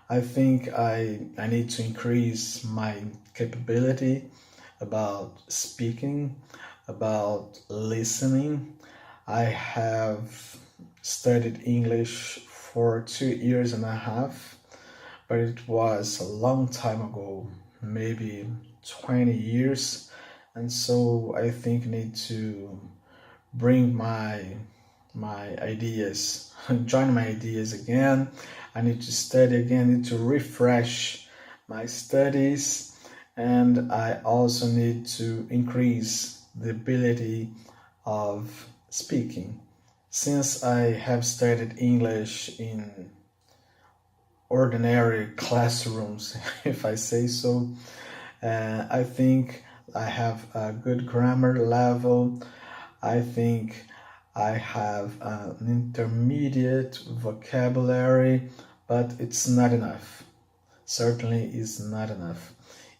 I think I need to increase my capability about speaking, about listening. I have studied English for 2 years and a half, but it was a long time ago, maybe 20 years. And so I think I need to bring my ideas, join my ideas again. I need to study again, I need to refresh my studies, and I also need to increase the ability of speaking. Since I have studied English in ordinary classrooms, if I say so, I think I have a good grammar level. I think I have an intermediate vocabulary, but it's not enough. Certainly is not enough.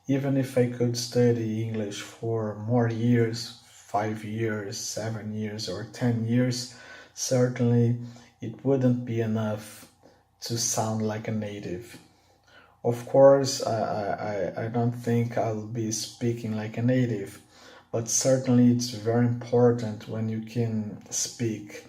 Even if I could study English for more years, 5 years, 7 years, or 10 years, certainly it wouldn't be enough to sound like a native. Of course, I don't think I'll be speaking like a native, but certainly it's very important when you can speak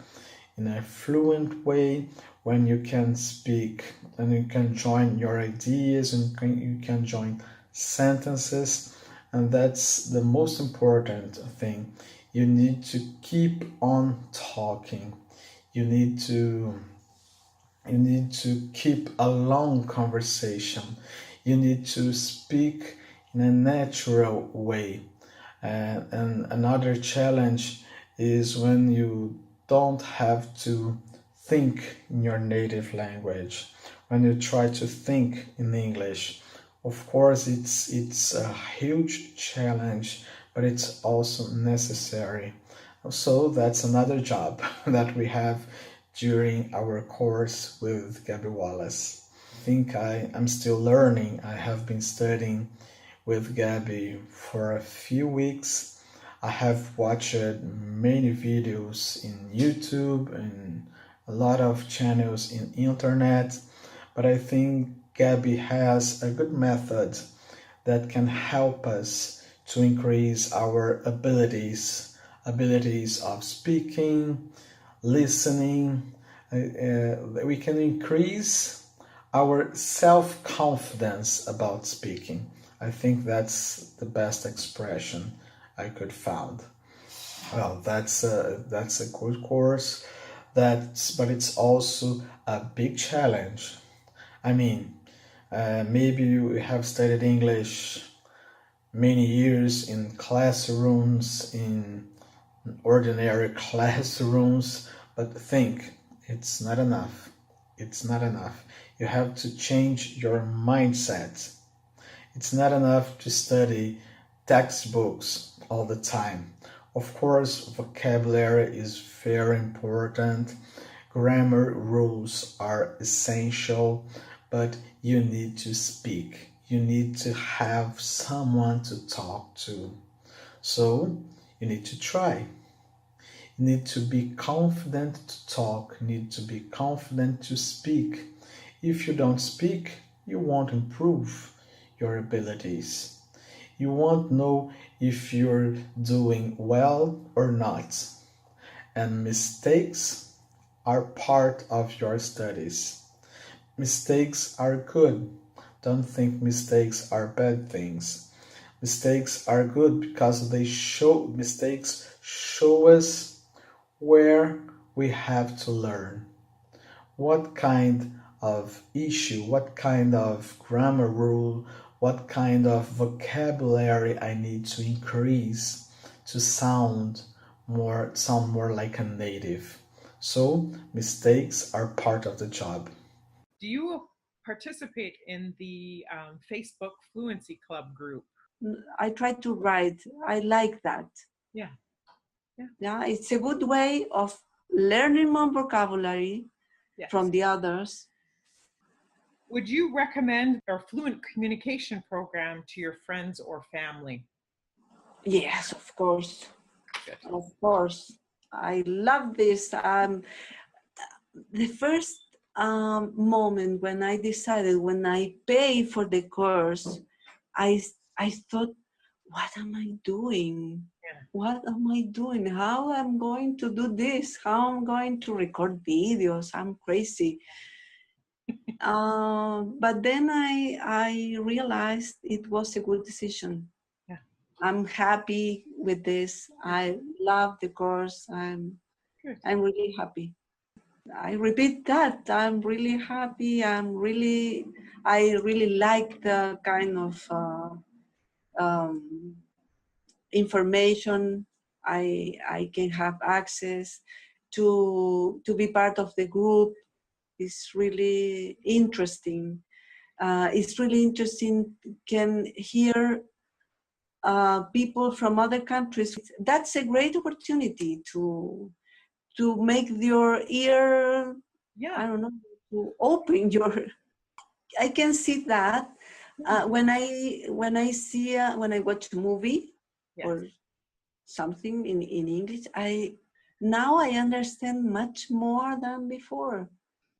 in a fluent way, when you can speak and you can join your ideas and you can join sentences, and that's the most important thing. You need to keep on talking. You need to you need to keep a long conversation. You need to speak in a natural way. And another challenge is when you don't have to think in your native language, when you try to think in English. Of course, it's a huge challenge, but it's also necessary. So that's another job that we have during our course with Gabby Wallace. I think I am still learning. I have been studying with Gabby for a few weeks. I have watched many videos in YouTube and a lot of channels in internet, but I think Gabby has a good method that can help us to increase our abilities of speaking, listening. We can increase our self-confidence about speaking. I think that's the best expression I could found. Well, that's a good course. But it's also a big challenge. I mean, maybe you have studied English many years in classrooms, in ordinary classrooms, but think, it's not enough. It's not enough. You have to change your mindset. It's not enough to study textbooks all the time. Of course, vocabulary is very important. Grammar rules are essential, but you need to speak. You need to have someone to talk to. So you need to try. You need to be confident to talk. You need to be confident to speak. If you don't speak, you won't improve your abilities. You won't know if you're doing well or not. And mistakes are part of your studies. Mistakes are good. Don't think mistakes are bad things. Mistakes are good because mistakes show us where we have to learn. What kind of issue, what kind of grammar rule, what kind of vocabulary I need to increase to sound more like a native. So mistakes are part of the job. Do you participate in the Facebook Fluency Club group? I try to write. I like that. Yeah. Yeah, it's a good way of learning more vocabulary Yes. from the others. Would you recommend our fluent communication program to your friends or family? Yes, of course. Good. Of course. I love this. The first moment when I decided, when I pay for the course, I thought, what am I doing? Yeah. What am I doing? How I'm going to do this? How I'm going to record videos? I'm crazy. But then I realized it was a good decision. Yeah. I'm happy with this. I love the course. I'm really happy. I repeat that. I'm really happy. I really like the kind of information I can have access to be part of the group. Is really interesting. It's really interesting. Can hear people from other countries. That's a great opportunity to make your ear. Yeah. I don't know, to open your. I can see that when I see when I watch a movie Yes. or something in English. Now I understand much more than before.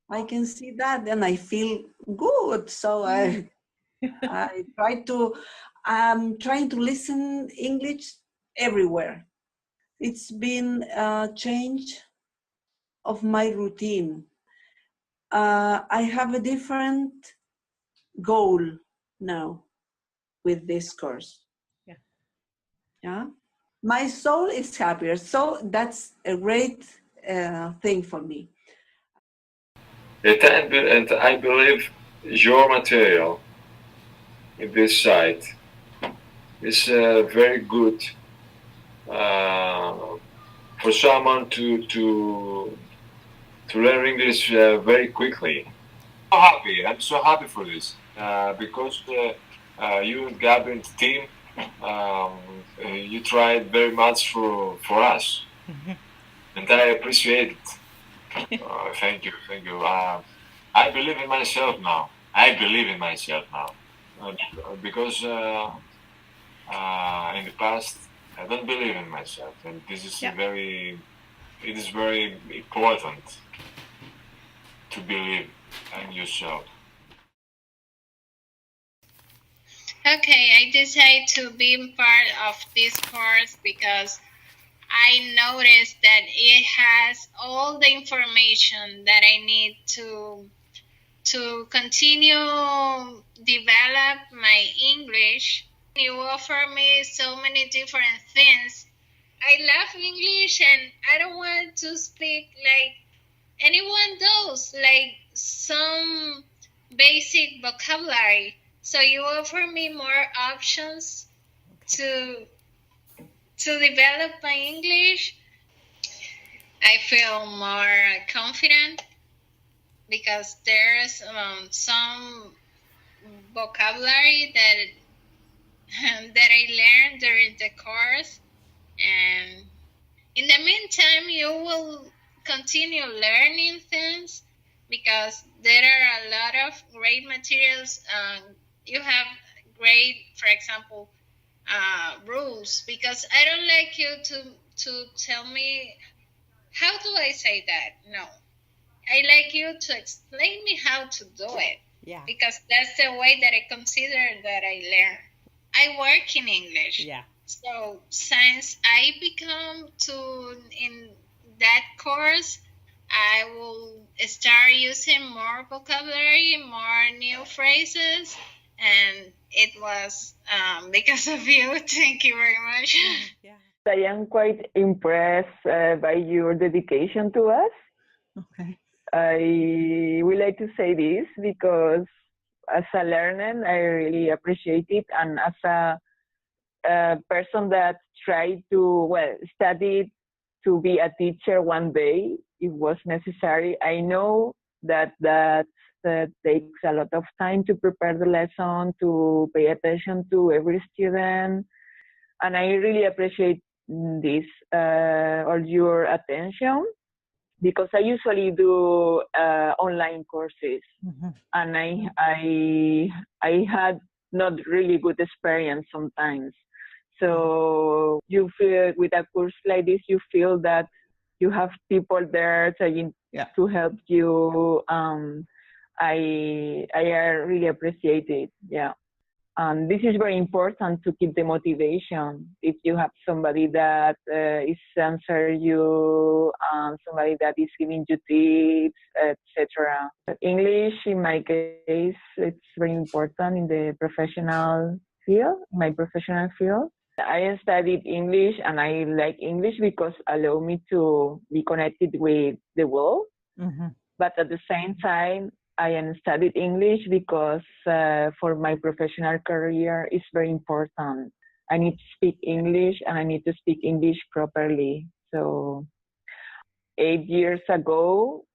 I can see that and I feel good. So I try to, I'm trying to listen English everywhere. It's been a change of my routine. I have a different goal now with this course. Yeah. Yeah. My soul is happier. So that's a great thing for me. And I believe your material in this site is very good for someone to learn English very quickly. I'm so happy for this because you and Gabby and the team, you tried very much for us, and I appreciate it. Thank you, thank you. I believe in myself now. I believe in myself now because in the past I don't believe in myself, and this is it is very important to believe in yourself. Okay, I decided to be part of this course because I noticed that it has all the information that I need to continue develop my English. You offer me so many different things. I love English and I don't want to speak like anyone does, like some basic vocabulary. So you offer me more options to develop my English. I feel more confident because there's some vocabulary that that I learned during the course, and in the meantime, you will continue learning things because there are a lot of great materials. You have great, for example, rules. Because I don't like you to tell me how do I say that. No, I like you to explain me how to do it. Yeah. Because that's the way that I consider that I learn. I work in English. Yeah. So since I become in that course, I will start using more vocabulary, more new phrases, and it was because of you. Thank you very much. Yeah. I am quite impressed by your dedication to us. Okay. I would like to say this because as a learner, I really appreciate it. And as a person that tried to, study to be a teacher one day, it was necessary. I know that takes a lot of time to prepare the lesson, to pay attention to every student. And I really appreciate this, or your attention, because I usually do online courses, and I had not really good experience sometimes. So you feel with a course like this, you feel that you have people there Yeah. to help you. I really appreciate it. Yeah. This is very important to keep the motivation. If you have somebody that is answer you, somebody that is giving you tips, etc. English, in my case, it's very important in the professional field, my professional field. I studied English and I like English because allow me to be connected with the world. Mm-hmm. But at the same time, I am studied English because for my professional career, it's very important. I need to speak English and I need to speak English properly. So 8 years ago,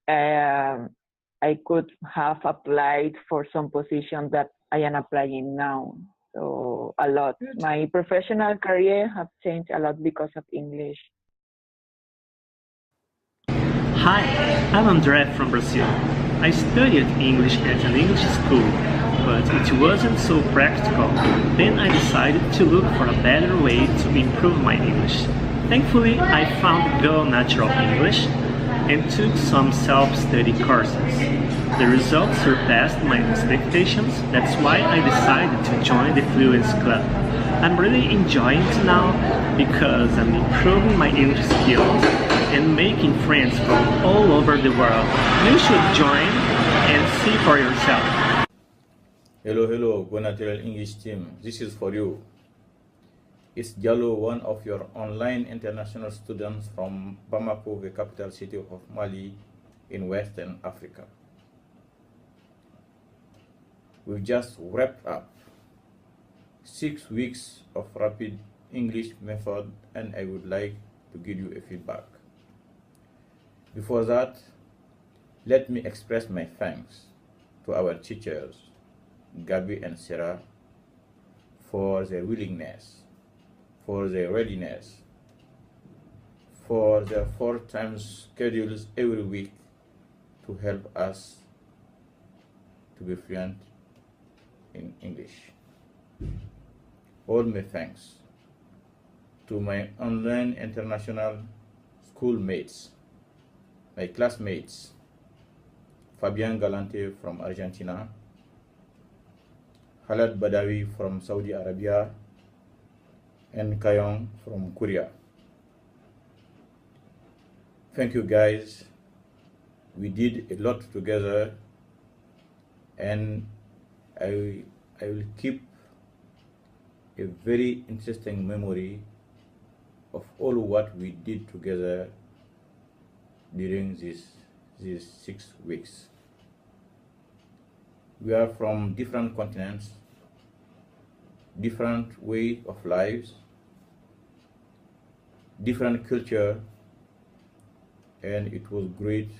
I could have applied for some position that I am applying now. So a lot. Good. My professional career have changed a lot because of English. Hi, I'm André from Brazil. I studied English at an English school, but it wasn't so practical. Then I decided to look for a better way to improve my English. Thankfully, I found Go Natural English and took some self-study courses. The results surpassed my expectations. That's why I decided to join the Fluency Club. I'm really enjoying it now because I'm improving my English skills and making friends from all over the world. You should join and see for yourself. Hello, Go Natural English team. This is for you. It's Diallo, one of your online international students from Bamako, the capital city of Mali in Western Africa. We've just wrapped up 6 weeks of rapid English method and I would like to give you a feedback. Before that, let me express my thanks to our teachers, Gabi and Sarah, for their willingness, for their readiness, for their 4 times schedules every week to help us to be fluent in English. All my thanks to my online international schoolmates, my classmates, Fabian Galante from Argentina, Khaled Badawi from Saudi Arabia, and Kayong from Korea. Thank you guys. We did a lot together and I will keep a very interesting memory of all what we did together during these 6 weeks. We are from different continents, different way of lives, different culture, and it was great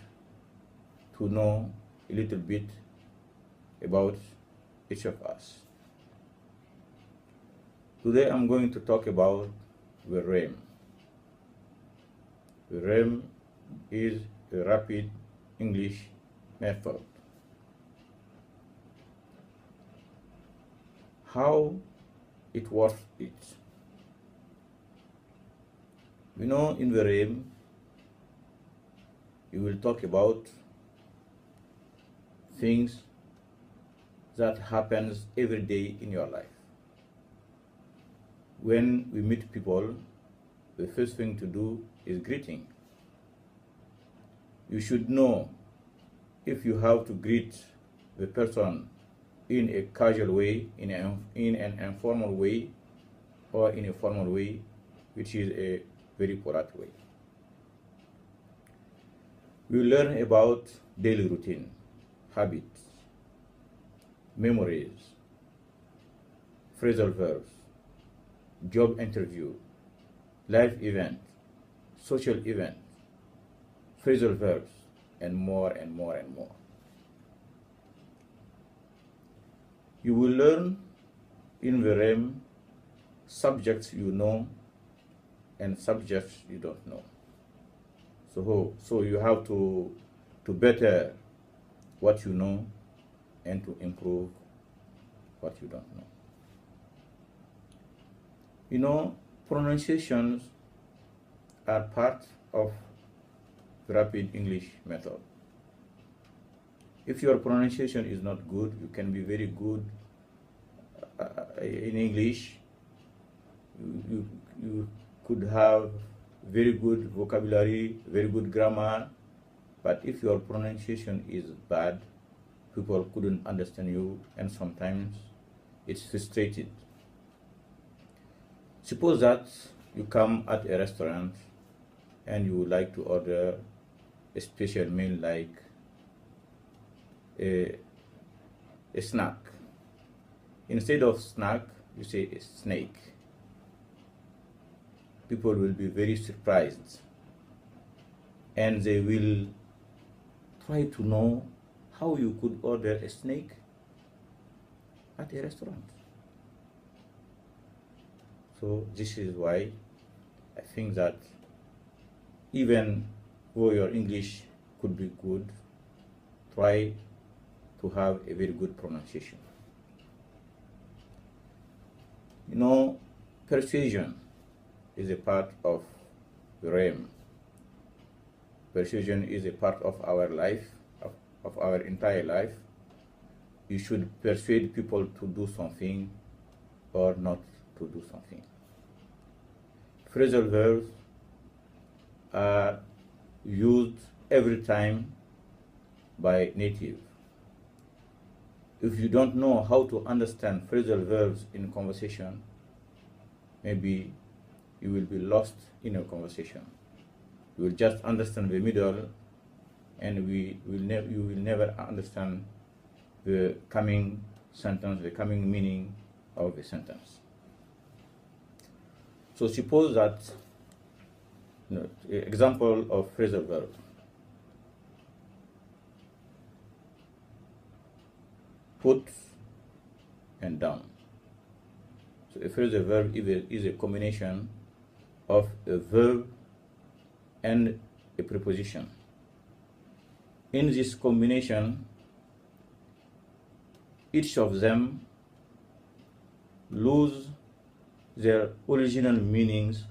to know a little bit about each of us. Today I'm going to talk about the REM. The REM is a rapid English method. How it works is, we know in the REM you will talk about things that happens every day in your life. When we meet people, the first thing to do is greeting. You should know if you have to greet the person in a casual way, in an informal way, or in a formal way, which is a very polite way. We learn about daily routine, habits, memories, phrasal verbs, job interview, life event, social event, phrasal verbs, and more and more and more. You will learn in the REM subjects you know and subjects you don't know. So you have to better what you know and to improve what you don't know. You know, pronunciations are part of rapid English method. If your pronunciation is not good, you can be very good in English. You could have very good vocabulary, very good grammar, but if your pronunciation is bad, people couldn't understand you, and sometimes it's frustrated. Suppose that you come at a restaurant and you would like to order a special meal like a snack. Instead of snack, you say a snake. People will be very surprised and they will try to know how you could order a snake at a restaurant. So this is why I think that even though your English could be good, try to have a very good pronunciation. You know, persuasion is a part of the realm. Persuasion is a part of our life, of our entire life. You should persuade people to do something or not to do something. Phrasal verbs are used every time by native. If you don't know how to understand phrasal verbs in conversation, maybe you will be lost in a conversation. You will just understand the middle, and you will never understand the coming sentence, the coming meaning of the sentence. So suppose that, example of phrasal verb. Put and down. So a phrasal verb is a combination of a verb and a preposition. In this combination, each of them lose their original meanings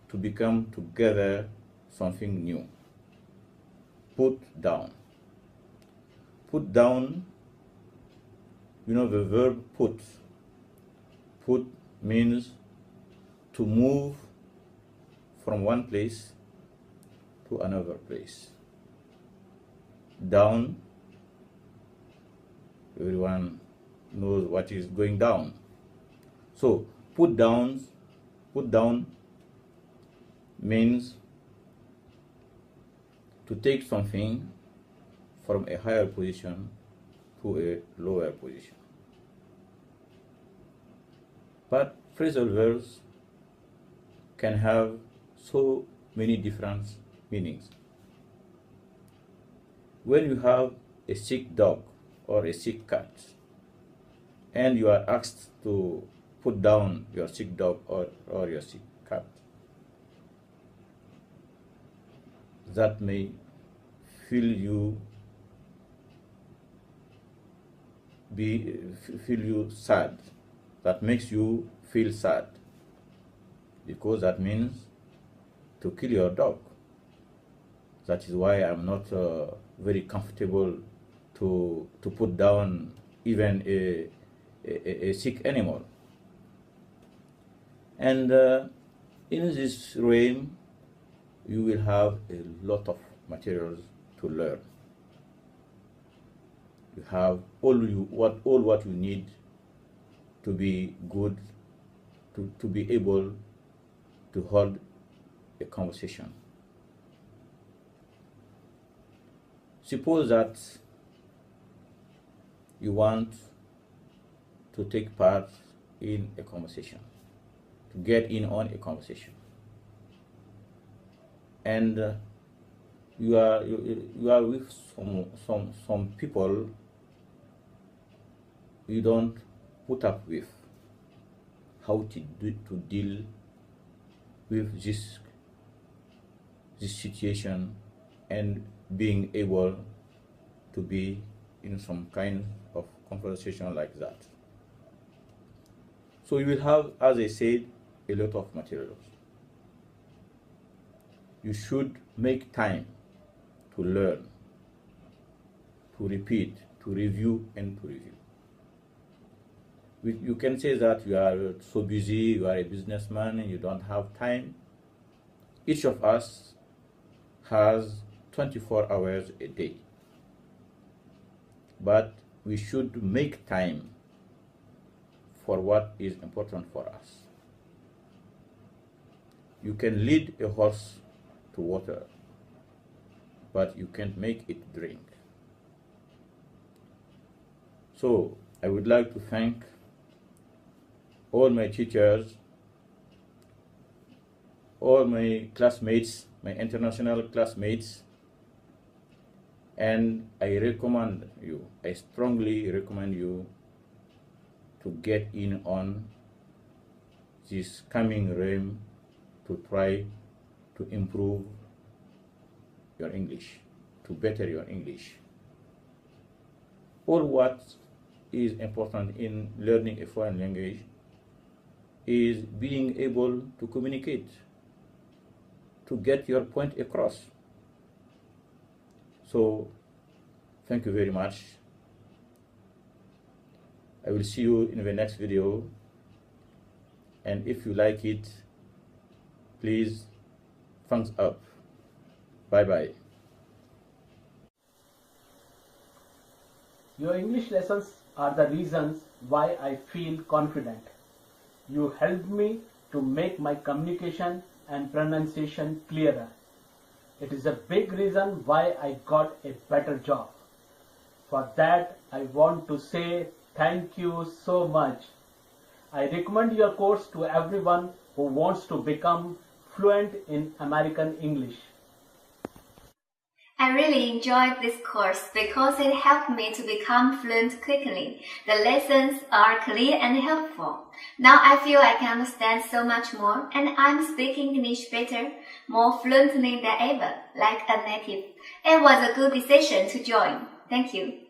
to become together something new. Put down. Put down, the verb put. Put means to move from one place to another place. Down, everyone knows what is going down. So put down means to take something from a higher position to a lower position. But phrasal verbs can have so many different meanings. When you have a sick dog or a sick cat, and you are asked to put down your sick dog or your sick cat, that may feel you sad. That makes you feel sad, because that means to kill your dog. That is why I'm not very comfortable to put down even a sick animal. And in this realm, you will have a lot of materials to learn. You have all what you need to be good, to be able to hold a conversation. Suppose that you want to take part in a conversation, to get in on a conversation, and you are with some people you don't put up with. How to deal with this situation and being able to be in some kind of conversation like that. So you will have, as I said, a lot of materials. You should make time to learn, to repeat, to review, and to review. You can say that you are so busy, you are a businessman, and you don't have time. Each of us has 24 hours a day. But we should make time for what is important for us. You can lead a horse to water, but you can't make it drink. So I would like to thank all my teachers, all my classmates, my international classmates, and I recommend you, I strongly recommend you to get in on this coming realm to try to improve your English, to better your English. All what is important in learning a foreign language is being able to communicate, to get your point across. So, thank you very much. I will see you in the next video. And if you like it, please thumbs up. Bye-bye. Your English lessons are the reasons why I feel confident. You helped me to make my communication and pronunciation clearer. It is a big reason why I got a better job. For that, I want to say thank you so much. I recommend your course to everyone who wants to become fluent in American English. I really enjoyed this course because it helped me to become fluent quickly. The lessons are clear and helpful. Now I feel I can understand so much more, and I'm speaking English better, more fluently than ever, like a native. It was a good decision to join. Thank you.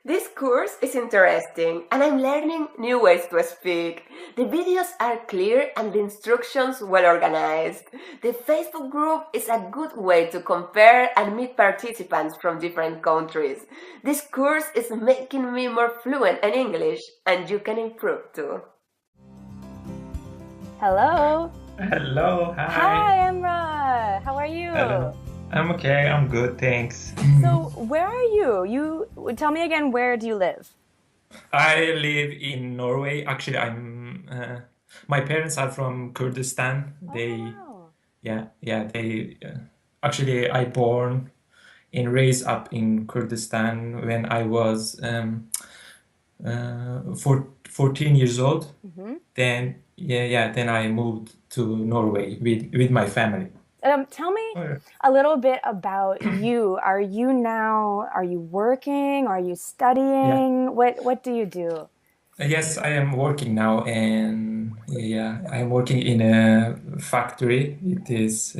This course is interesting and I'm learning new ways to speak. The videos are clear and the instructions well organized. The Facebook group is a good way to compare and meet participants from different countries. This course is making me more fluent in English and you can improve too. Hello. Hello. Hi. Hi, Emra. How are you? Hello. I'm okay. I'm good. Thanks. So, where are you? You tell me again. Where do you live? I live in Norway. Actually, my parents are from Kurdistan. Wow. They actually I born and raised up in Kurdistan when I was 14 years old. Mm-hmm. Then I moved to Norway with my family. Tell me a little bit about you. Are you working? Are you studying? Yeah. What do you do? Yes, I am working now, and I'm working in a factory. It is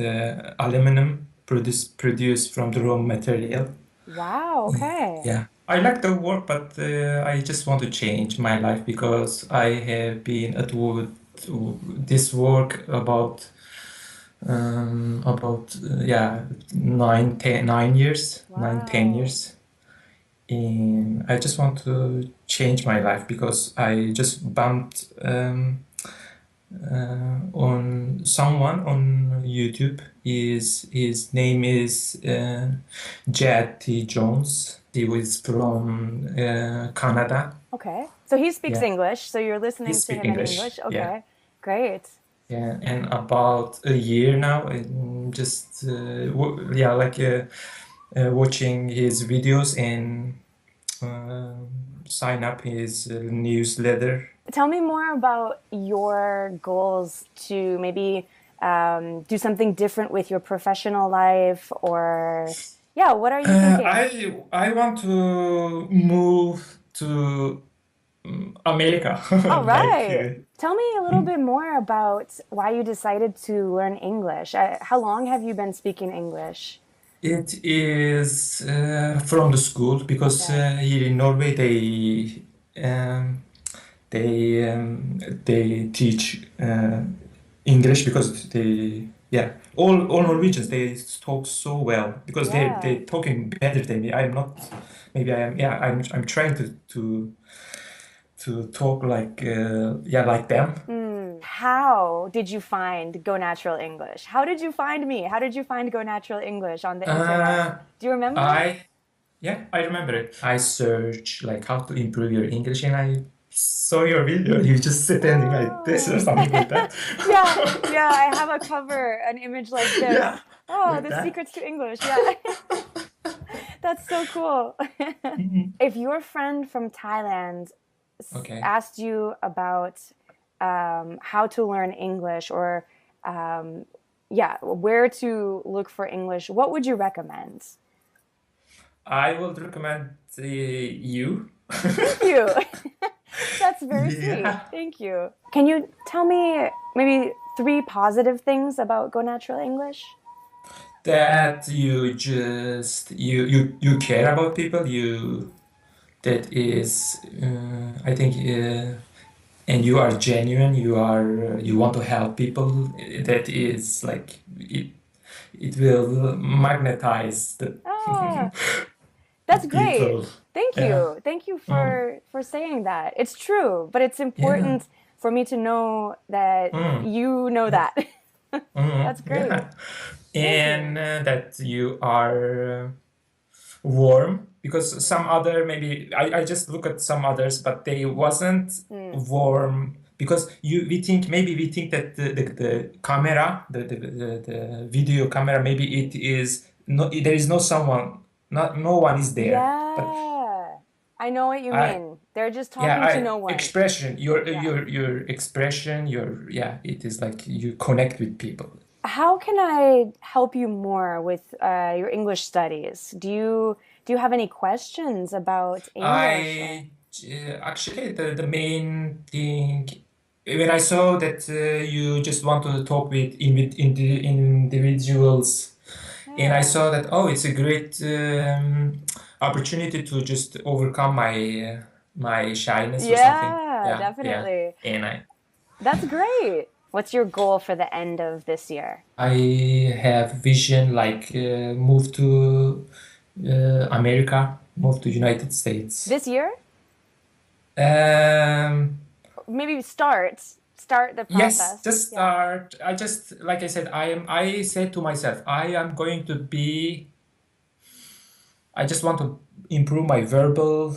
aluminum produced from the raw material. Wow, okay. Yeah, I like the work, but I just want to change my life because I have been at this work about 9 years. Wow. 9-10 years, and I just want to change my life because I just bumped on someone on YouTube. His name is Jad T. Jones. He was from Canada. Okay, so he speaks English, so you're listening to him in English. English. Okay, Yeah. Great. Yeah, and about a year now, I'm just watching his videos and sign up his newsletter. Tell me more about your goals to maybe do something different with your professional life, or what are you thinking? I want to move to America. All right. Tell me a little bit more about why you decided to learn English. How long have you been speaking English? It is from the school because here in Norway they teach English because yeah, all Norwegians, they talk so well because Yeah. they're talking better than me. I'm not, maybe I am, yeah, I'm trying to talk like like them. How did you find Go Natural English? How did you find me? How did you find Go Natural English on the internet? Do you remember? I remember it. I searched like how to improve your English, and I saw your video. You just standing like this or something like that. Yeah, I have a cover, an image like this. Yeah, Oh, like the that. secrets to English. Yeah. That's so cool. If your friend from Thailand Okay. asked you about how to learn English or where to look for English, what would you recommend? I would recommend you. Thank you. That's very sweet. Thank you. Can you tell me maybe 3 positive things about Go Natural English? That you just you care about people. That is I think and you are genuine. You want to help people. That is like it will magnetize the That's great. people. Thank you. Thank you for saying that. It's true, but it's important for me to know that you know that. That's great. Yeah. And that you are warm, because some other, maybe I just look at some others, but they wasn't warm, because we think that the camera, the video camera, maybe it is no, there is no someone, no one is there. Yeah, but I know what you mean. They're just talking to no one. Expression, your expression, it is like you connect with people. How can I help you more with your English studies? Do you have any questions about English? Actually, the main thing, when I saw that you just want to talk with individuals, and I saw that, it's a great opportunity to just overcome my shyness or something. Yeah, definitely. And That's great. What's your goal for the end of this year? I have vision like move to America, move to United States. This year? Maybe start the process. Yes, just start. I just, like I said, I said to myself, I just want to improve my verbal,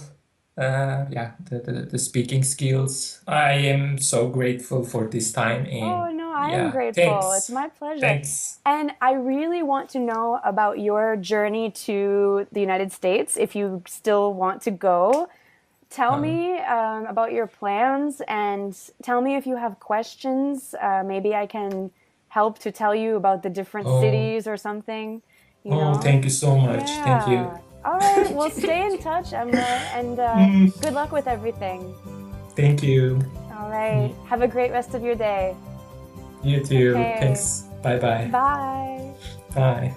the speaking skills. I am so grateful for this time. And I am grateful. Thanks. It's my pleasure. Thanks. And I really want to know about your journey to the United States. If you still want to go, tell me about your plans, and tell me if you have questions. Maybe I can help to tell you about the different cities or something. You know? Thank you so much. Yeah. Thank you. All right, well, stay in touch, Emma, and good luck with everything. Thank you. All right, have a great rest of your day. You too. Okay. Thanks. Bye-bye. Bye. Bye.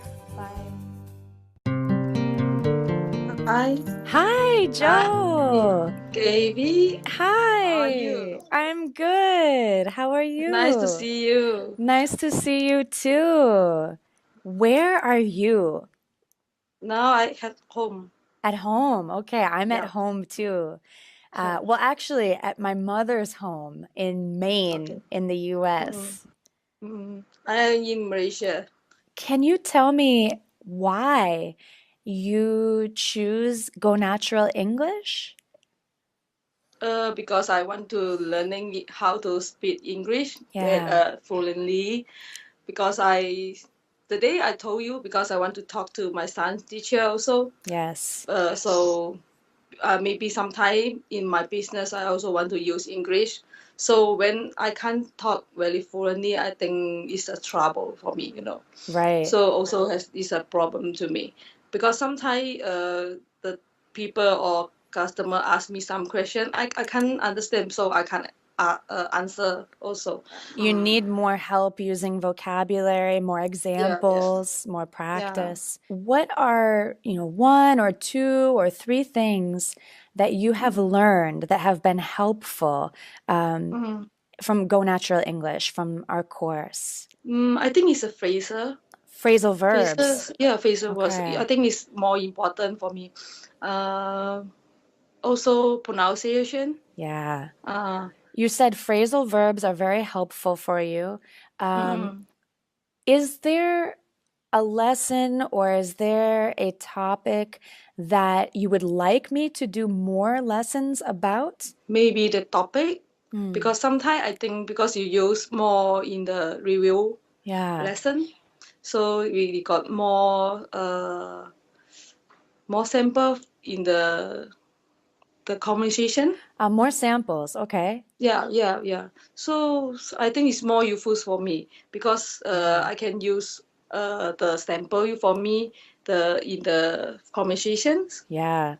Hi, Joe. Gaby. Hi. How are you? I'm good. How are you? Nice to see you. Nice to see you too. Where are you? Now I at home. At home. Okay, I'm at Yeah. home too. Well, actually, at my mother's home in Maine, in the US. I am in Malaysia. Can you tell me why you choose Go Natural English? Because I want to learning how to speak English fluently. Because the day I told you, because I want to talk to my son's teacher also. Yes. So maybe sometime in my business I also want to use English. So when I can't talk very fluently, I think it's a trouble for me, Right. So also is a problem to me, because sometimes the people or customer ask me some question, I can't understand, so I can't answer also. You need more help using vocabulary, more examples, more practice. What are, 1 or 2 or 3 things that you have learned that have been helpful from Go Natural English, from our course? I think it's a phrasal. Phrasal verbs. Phrases, yeah, phrasal verbs. Okay. I think it's more important for me. Also pronunciation. Yeah. Uh, You said phrasal verbs are very helpful for you. Is there a lesson or is there a topic that you would like me to do more lessons about? maybe the topic, because sometimes I think because you use more in the review lesson, so we got more sample in the conversation. More samples, okay. Yeah. So I think it's more useful for me because I can use the sample for me in the conversations. Yeah.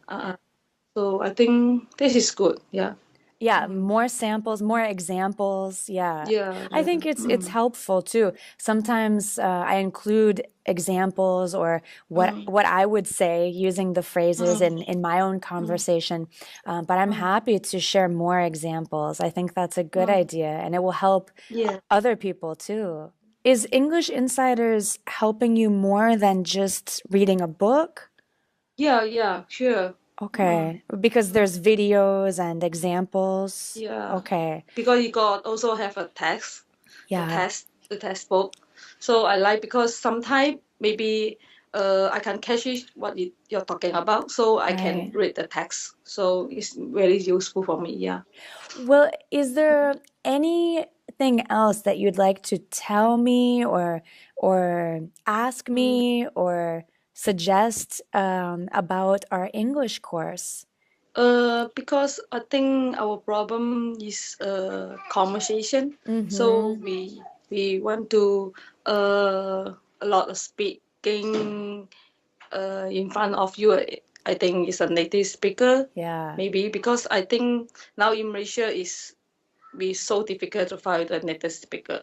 So I think this is good. Yeah. Yeah, more samples, more examples. Yeah. Yeah. I think it's helpful too. Sometimes I include examples or what I would say using the phrases in my own conversation. But I'm happy to share more examples. I think that's a good idea and it will help other people too. Is English Insiders helping you more than just reading a book? Yeah, sure. Okay, because there's videos and examples. Yeah. Okay. Because you got also have a text. Yeah. The textbook. So I like because sometimes maybe I can catch it what you're talking about, so I can read the text. So it's very useful for me. Yeah. Well, is there anything else that you'd like to tell me or ask me or suggest about our English course? Because I think our problem is conversation. So we want to a lot of speaking in front of you. I think is a native speaker. Yeah. Maybe because I think now in Malaysia is be so difficult to find a native speaker.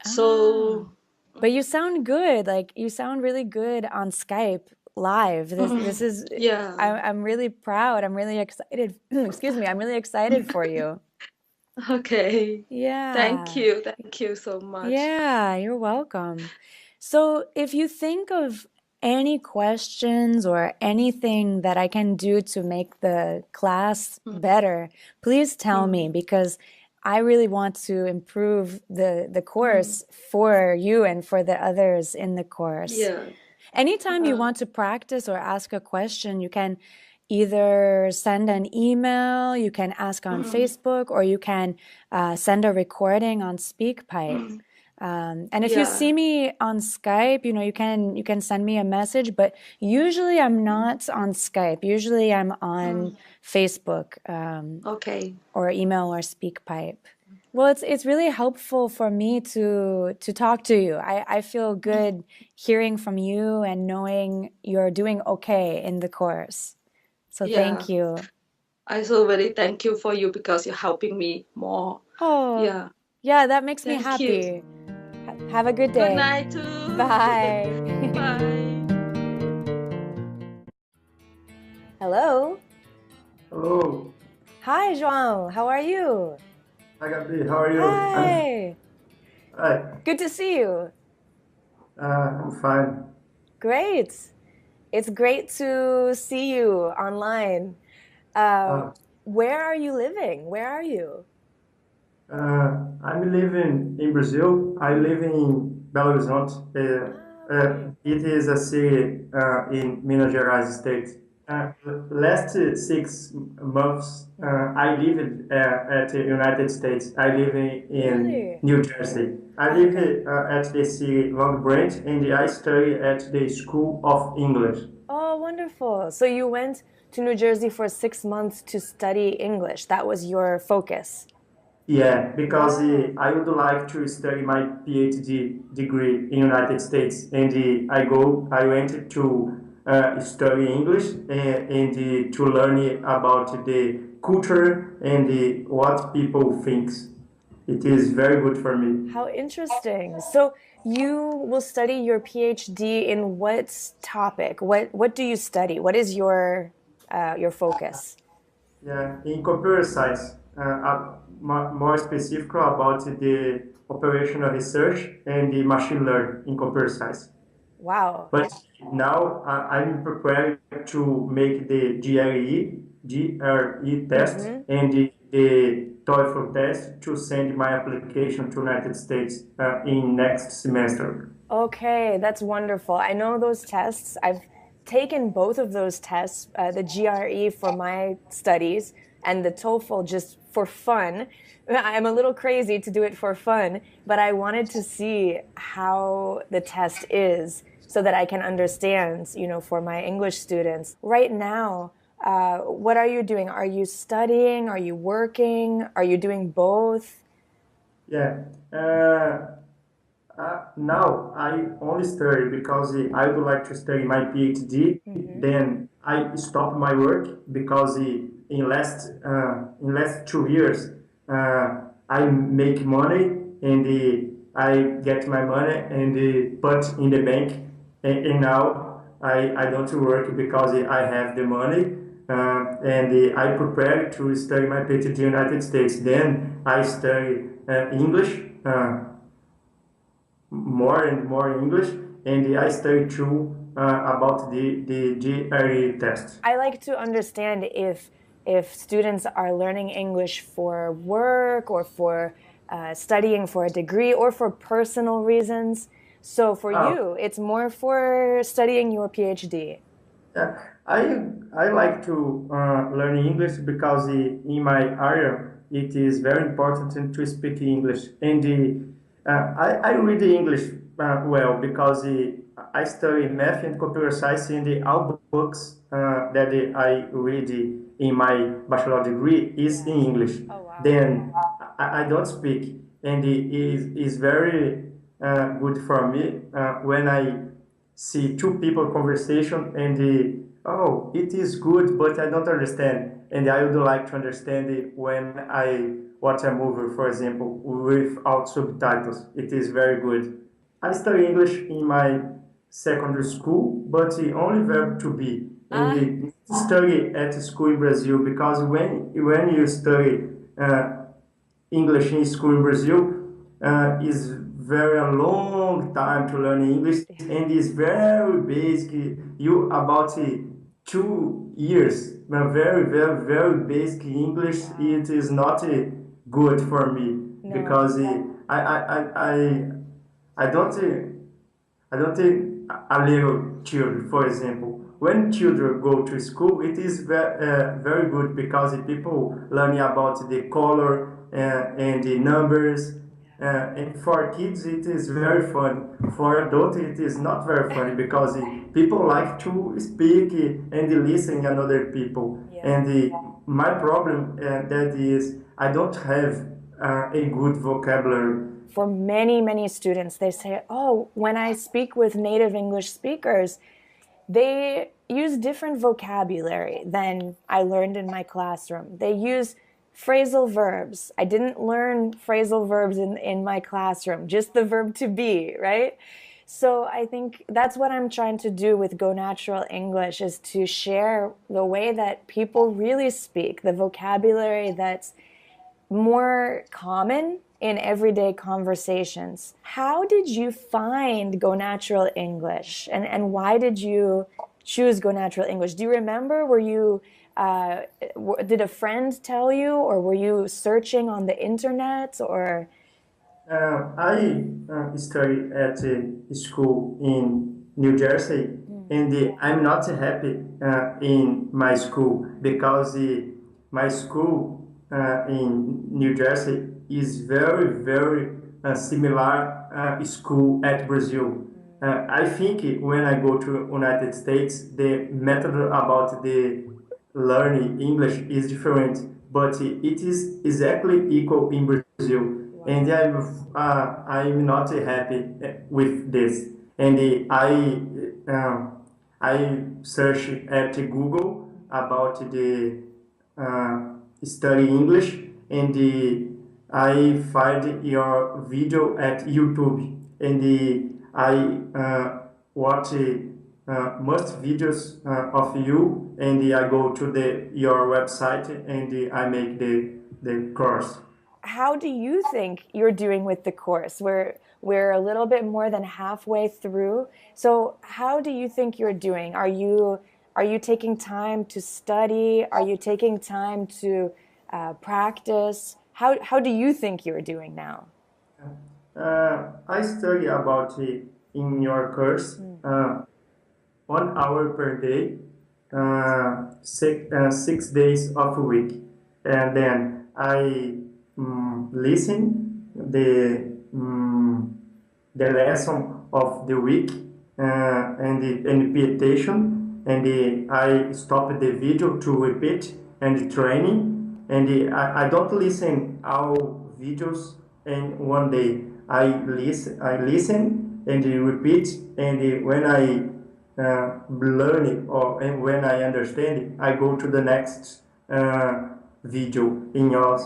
So. But you sound good. Like you sound really good on Skype live. This is I'm really proud. I'm really excited. Excuse me. I'm really excited for you. Okay. Yeah. Thank you so much. Yeah, you're welcome. So if you think of any questions or anything that I can do to make the class better, please tell me because I really want to improve the course for you and for the others in the course. Yeah. Anytime you want to practice or ask a question, you can either send an email, you can ask on Facebook, or you can send a recording on SpeakPipe. And if you see me on Skype, you can send me a message, but usually I'm not on Skype. Usually I'm on Facebook or email or SpeakPipe. Well, it's really helpful for me to talk to you. I feel good hearing from you and knowing you're doing okay in the course. So thank you. I so very thank you for you because you're helping me more. Oh, yeah, that makes me happy. Have a good day. Good night too. Bye. Bye. Hello. Hello. Hi, João. How are you? Hi, Gabi. How are you? Hi. Hi. Good to see you. I'm fine. Great. It's great to see you online. Where are you living? Where are you? I'm living in Brazil. I live in Belo Horizonte. It is a city in Minas Gerais state. Last 6 months, I lived at the United States. I live in New Jersey. I live at the city Long Branch, and I study at the School of English. Oh, wonderful. So you went to New Jersey for 6 months to study English. That was your focus. Yeah, because I would like to study my PhD degree in United States, and I went to study English and to learn about the culture and what people thinks. It is very good for me. How interesting. So you will study your PhD in what topic? What do you study? What is your focus? Yeah, in computer science. more specific about the operational research and the machine learning in computer science. Wow. But now I'm prepared to make the GRE test and the TOEFL test to send my application to United States in next semester. Okay, that's wonderful. I know those tests. I've taken both of those tests, the GRE for my studies and the TOEFL just for fun. I'm a little crazy to do it for fun, but I wanted to see how the test is so that I can understand, for my English students. Right now, what are you doing? Are you studying? Are you working? Are you doing both? Yeah. Now I only study because I would like to study my PhD. Then I stop my work because in last 2 years I make money and I get my money and put in the bank and now I don't work because I have the money and I prepare to study my PhD in the United States. Then I study English. More and more English, and I study too about the GRE test. I like to understand if students are learning English for work or for studying for a degree or for personal reasons. So for you, it's more for studying your PhD. Yeah, I like to learn English because in my area it is very important to speak English, and I read English well because I study math and computer science, and all books that I read in my bachelor degree is in English. Then I don't speak, and it is very good for me when I see two people conversation and oh, it is good but I don't understand, and I would like to understand it when I watch a movie, for example, without subtitles. It is very good. I study English in my secondary school, but only verb to be, and study at school in Brazil because when you study English in school in Brazil is very a long time to learn English and is very basic. You about 2 years, very very very basic English. It is not good for me because I don't I don't think a little children, for example, when children go to school, it is very good because the people learning about the color and the numbers. And for kids, it is very fun. For adults, it is not very funny because people like to speak and listen another people. And my problem that is I don't have a good vocabulary. For many, many students, they say, oh, when I speak with native English speakers, they use different vocabulary than I learned in my classroom. They use phrasal verbs. I didn't learn phrasal verbs in my classroom, just the verb to be, right? So I think that's what I'm trying to do with Go Natural English, is to share the way that people really speak, the vocabulary that's more common in everyday conversations. How did you find Go Natural English, and why did you choose Go Natural English? Do you remember, were you did a friend tell you, or were you searching on the internet, or? I study at a school in New Jersey, and I'm not happy in my school because my school in New Jersey is very, very similar school at Brazil. I think when I go to United States, the method about the learning English is different, but it is exactly equal in Brazil. And I'm not happy with this. And I search at Google about the study English, and I find your video at YouTube, and I watch most videos of you, and I go to your website and I make the course. How do you think you're doing with the course? We're a little bit more than halfway through. So how do you think you're doing? Are you taking time to study? Are you taking time to practice? How do you think you're doing now? I study about in your course 1 hour per day, 6 days of a week, and then I listen the lesson of the week and pay attention, and I stop the video to repeat and training, and I don't listen all videos in one day. I listen and repeat, and when I learn it or and when I understand it, I go to the next video in yours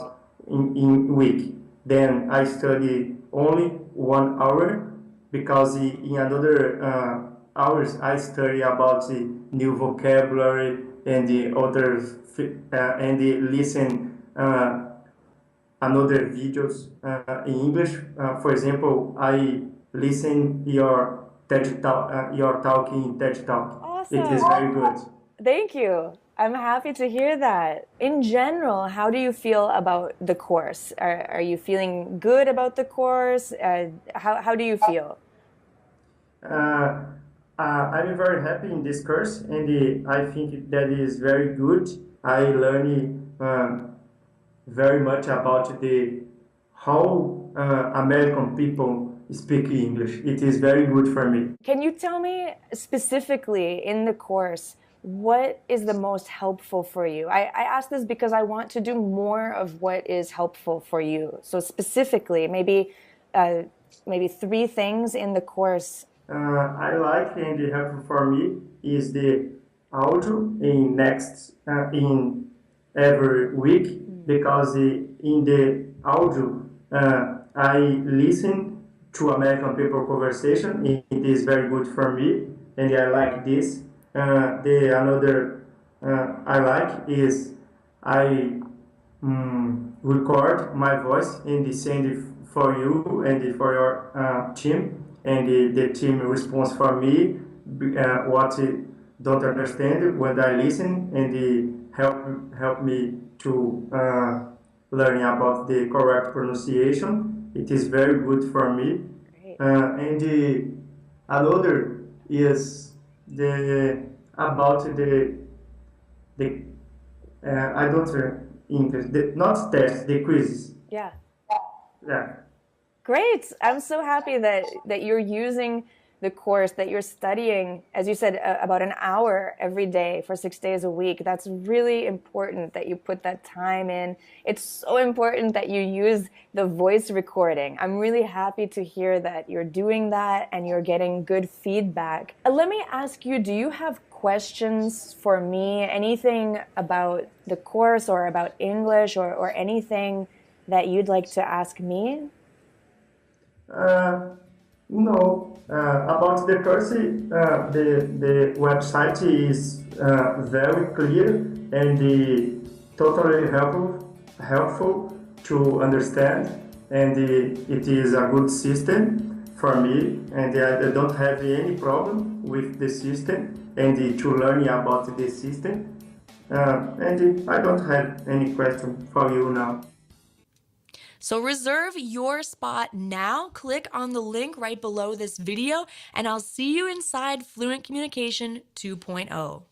in week. Then I study only 1 hour because in another hours I study about the new vocabulary and the other and listen another videos in English. For example, I listen your TED talk, your talk in TED Talk. Awesome. It is very good. Thank you. I'm happy to hear that. In general, how do you feel about the course? Are you feeling good about the course? How do you feel? I'm very happy in this course, and I think that is very good. I learn very much about the how American people speak English. It is very good for me. Can you tell me specifically in the course, what is the most helpful for you? I ask this because I want to do more of what is helpful for you. So specifically, maybe 3 things in the course. I like and helpful for me is the audio in every week, because in the audio I listen to American people conversation. It is very good for me, and I like this. The another I like is I record my voice and send it for you and for your team, and the team responds for me what don't understand when I listen, and help me to learning about the correct pronunciation. It is very good for me. And another is the about the I don't English, not tests, the quizzes. Yeah. Yeah. Great. I'm so happy that you're using the course, that you're studying, as you said, about an hour every day for 6 days a week. That's really important that you put that time in. It's so important that you use the voice recording. I'm really happy to hear that you're doing that and you're getting good feedback. Let me ask you, do you have questions for me? Anything about the course or about English or anything that you'd like to ask me? No, about the course, the website is very clear and totally helpful to understand, and it is a good system for me, and I don't have any problem with the system and to learn about the system, and I don't have any question for you now. So reserve your spot now. Click on the link right below this video, and I'll see you inside Fluent Communication 2.0.